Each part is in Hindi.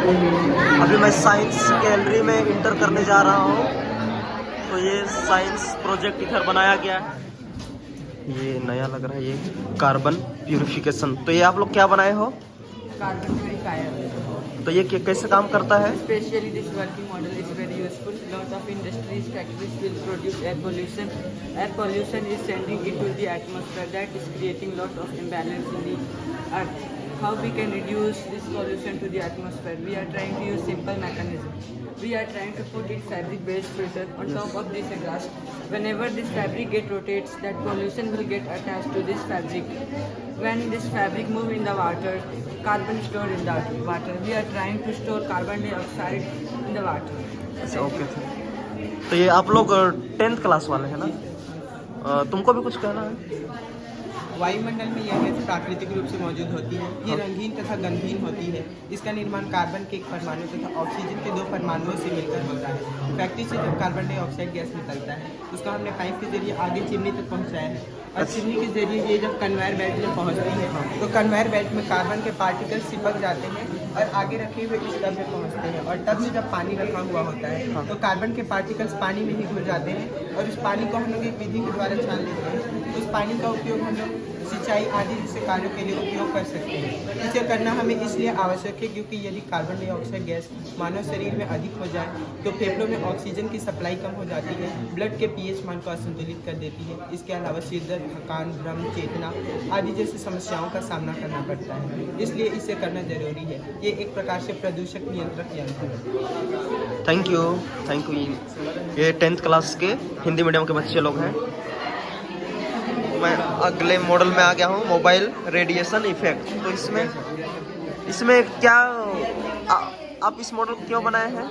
अभी मैं साइंस गैलरी में इंटर करने जा रहा हूँ। तो ये साइंस प्रोजेक्ट इधर बनाया गया है। ये नया लग रहा है, ये कार्बन प्यूरिफिकेशन। तो ये आप लोग क्या बनाए हो? Carbon purifier. तो ये कैसे काम करता है? Especially this working model is very useful. Lot of industries, factories will produce air pollution. Air pollution is sending into the atmosphere. That is creating lot of imbalance in the earth. How we can reduce this pollution to the atmosphere? We are trying to use simple mechanism. We are trying to put it fabric-based filter on top of this exhaust. Whenever this fabric rotates, that pollution will get attached to this fabric. When this fabric move in the water, carbon stored in the water. We are trying to store carbon dioxide in the water. अच्छा, ओके सर। तो ये आप लोग 10th क्लास वाले हैं ना? तुमको भी कुछ कहना है? वायुमंडल में यह गैस प्राकृतिक रूप से मौजूद होती है। ये रंगीन तथा गंधहीन होती है। इसका निर्माण कार्बन के एक परमाणु तथा ऑक्सीजन के 2 परमाणुओं से मिलकर होता है। फैक्ट्री से जब कार्बन डाइऑक्साइड गैस निकलता है, उसको हमने पाइप के जरिए आगे चिमनी तक पहुंचाया है। और चिमनी के जरिए ये जब कन्वेयर बेल्ट में पहुंचती है, तो कन्वेयर बेल्ट में कार्बन के पार्टिकल्स चिपक जाते हैं और आगे रखे हुए इस टब में पहुंचते हैं। और टब में जब पानी रखा हुआ होता है, तो कार्बन के पार्टिकल्स पानी में ही घुल जाते हैं और उस पानी को हम लोग एक विधि के द्वारा छान लेते हैं। उस पानी का उपयोग हम लोग सिंचाई आदि जैसे कार्यों के लिए उपयोग कर सकते हैं। इसे करना हमें इसलिए आवश्यक है क्योंकि यदि कार्बन डाइऑक्साइड गैस मानव शरीर में अधिक हो जाए तो फेफड़ों में ऑक्सीजन की सप्लाई कम हो जाती है, ब्लड के पीएच मान को असंतुलित कर देती है। इसके अलावा सिरदर्द, थकान, भ्रम, चेतना आदि जैसी समस्याओं का सामना करना पड़ता है। इसलिए इसे करना जरूरी है। ये एक प्रकार से प्रदूषक नियंत्रक यंत्र है। Thank you, thank you. ये 10th क्लास के हिंदी मीडियम के बच्चे लोग हैं। मैं अगले मॉडल में आ गया हूँ, मोबाइल रेडिएशन इफेक्ट। तो इसमें क्या आप इस मॉडल को क्यों बनाए हैं? हम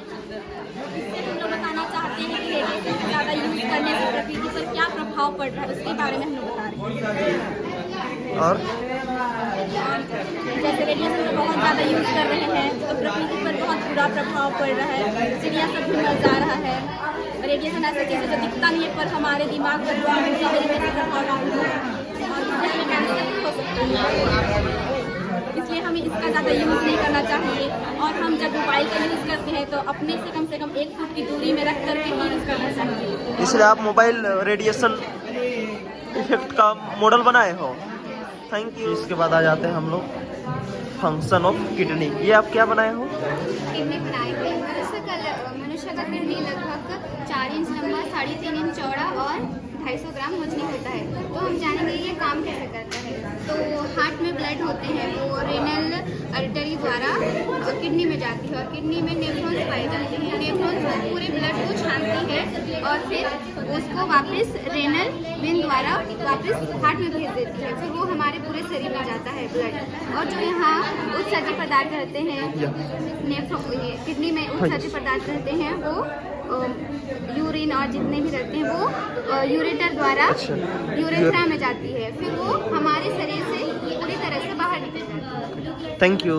लोग बताना चाहते हैं कि रेडिएशन ज़्यादा यूज करने से प्रकृति पर क्या प्रभाव पड़ रहा है, उसके बारे में हम लोग बता रहे हैं। और जैसे रेडिएशन बहुत ज़्यादा यूज कर रहे हैं तो प्रकृति पर बहुत बुरा प्रभाव पड़ रहा है। चिड़िया सब भी मर जा रहा है। रेडिएशन ऐसा चीज़ है जो दिखता नहीं है पर हमारे दिमाग पर बुरी तरीके से प्रभाव डालता है और इससे हमें कैंसर भी हो सकता है। इसलिए हमें इसका ज़्यादा यूज़ नहीं करना चाहिए। और हम जब मोबाइल का यूज़ करते हैं तो अपने से कम 1 फुट की दूरी में रख करके ही यूज़ करना चाहिए। इसलिए आप मोबाइल रेडिएशन इफेक्ट का मॉडल बनाए हो। Thank you. इसके बाद आ जाते हैं हम लोग फंक्शन ऑफ किडनी। ये आप क्या बनाए हो? किडनी बनाई हुई मनुष्य का किडनी लगभग 4 इंच लंबा, 3.5 इंच चौड़ा और 250 ग्राम वजनी होता है। तो हम जानेंगे ये काम कैसे करता है। तो हार्ट में ब्लड होते हैं, वो रेनल आर्टरी द्वारा किडनी में जाती है और किडनी में नेफ्रॉन्स पाए जाते हैं। नेफ्रॉन्स पूरे ब्लड को छानती है और फिर उसको वापस रेनल वेन द्वारा वापस हार्ट में भेज देती है। फिर वो हमारे पूरे शरीर में जाता है ब्लड। और जो यहाँ उत्सर्जी पदार्थ रहते हैं किडनी में उत्सर्जी पदार्थ रहते हैं वो यूरिन और जितने भी रहते हैं वो यूरेटर द्वारा यूरेथ्रा में जाती है। फिर वो हमारे शरीर से पूरी तरह से बाहर निकल जाती है। Thank you.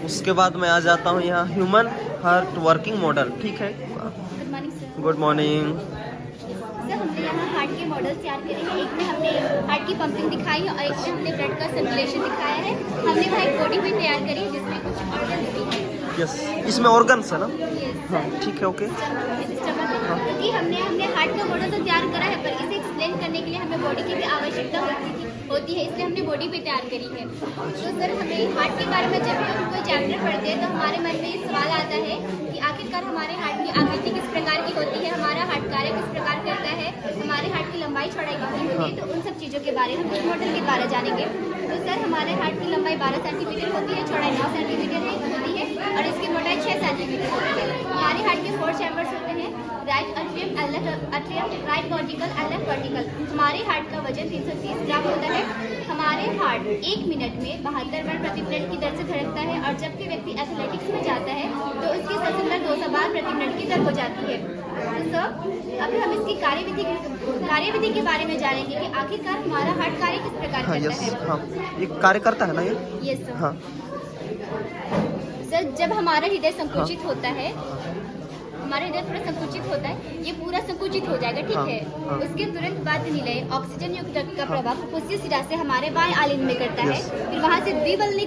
उसके बाद मैं आ जाता हूँ यहाँ ह्यूमन हार्ट वर्किंग मॉडल। ठीक है, good morning sir. Good morning. Sir हमने यहाँ हार्ट के मॉडल तैयार करे हैं। एक में हमने हार्ट की पंपिंग दिखाई है और एक में हमने ब्लड का सर्कुलेशन दिखाया है। हमने वहाँ एक बॉडी भी तैयार करी है जिसमें कुछ ऑर्गन्स भी हैं। यस, इसमें ऑर्गन्स है ना? हाँ, ठीक है, ओके। क्योंकि हमने हार्ट का मॉडल तो तैयार करा है पर इसे एक्सप्लेन करने के लिए हमें बॉडी की भी आवश्यकता होती है, इसलिए हमने बॉडी भी तैयार करी है। तो सर हमें हार्ट के बारे में जब भी हम कोई चैप्टर पढ़ते हैं तो हमारे मन में ये सवाल आता है कि आखिरकार हमारे हार्ट की आकृति किस प्रकार की होती है, हमारा हार्ट कार्य किस प्रकार करता है, हमारे हार्ट की लंबाई चौड़ाई कितनी होती है। तो उन सब चीज़ों के बारे में हम इस मॉडल के द्वारा जानेंगे। तो सर हमारे हार्ट की लंबाई 12 सेंटीमीटर होती है, चौड़ाई 9 सेंटीमीटर होती है और इसकी मोटाई 6 सेंटीमीटर होती है। हमारे हार्ट के 4 चैम्बर्स होते हैं, right atrium, left atrium, right vertical and left vertical. हमारे हार्ट का वजन 330 ग्राम होता है। हमारे हार्ट 1 मिनट में 72 बार प्रति मिनट की दर से धड़कता है और जब भी व्यक्ति एथलेटिक्स में जाता है तो उसकी सतत दर 200 बार प्रति मिनट की दर हो जाती है। तो सर अभी हम इसकी कार्यविधि के बारे में जानेंगे कि आखिरकार हमारा हार्ट कार्य किस प्रकार करता है। हाँ, ये कार्य करता है ना ये? Yes sir. हाँ सर जब हमारा हृदय संकुचित होता है हमारा हृदय थोड़ा संकुचित होता है, ये पूरा संकुचित हो जाएगा, ठीक हाँ, है। हाँ। उसके तुरंत बाद निलय ऑक्सीजन युक्त रक्त का प्रवाह फुफ्फुसीय शिरा से हमारे बाएं आलिंद में करता है। Yes. फिर वहाँ से द्विवल्ली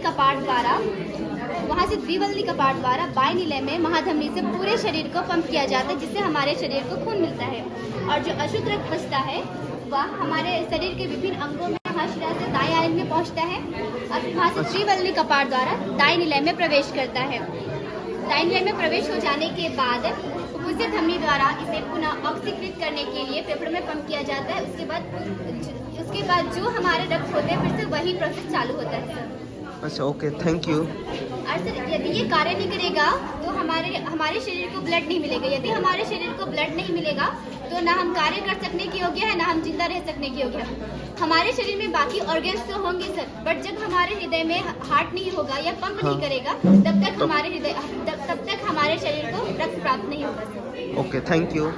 कपाट द्वारा बाएं निलय में महाधमनी से पूरे शरीर को पंप किया जाता है, जिससे हमारे शरीर को खून मिलता है। और जो अशुद्ध रक्त बचता है वह हमारे शरीर के विभिन्न अंगों में महाशिरा से दाएं आलिंद में पहुंचता है और वहाँ से त्रिवल्ली कपाट द्वारा दाएं निलय में प्रवेश करता है। दाएं निलय में प्रवेश हो जाने के बाद फुफ्फुसीय धमनी द्वारा इसे पुनः ऑक्सीकृत करने के लिए फेफड़ों में पंप किया जाता है। उसके बाद जो हमारे रक्त होते हैं फिर से वही प्रोसेस चालू होता है सर। अच्छा, ओके, थैंक यू। और सर यदि ये कार्य नहीं करेगा तो हमारे शरीर को ब्लड नहीं मिलेगा। यदि हमारे शरीर को ब्लड नहीं मिलेगा तो ना हम कार्य कर सकने के योग्य है, ना हम जिंदा रह सकने के योग्य है। हमारे शरीर में बाकी ऑर्गन्स तो होंगे सर, बट जब हमारे हृदय में हार्ट नहीं होगा या पंप नहीं करेगा तब तक हमारे शरीर को रक्त प्राप्त नहीं होगा सर। Okay, thank you.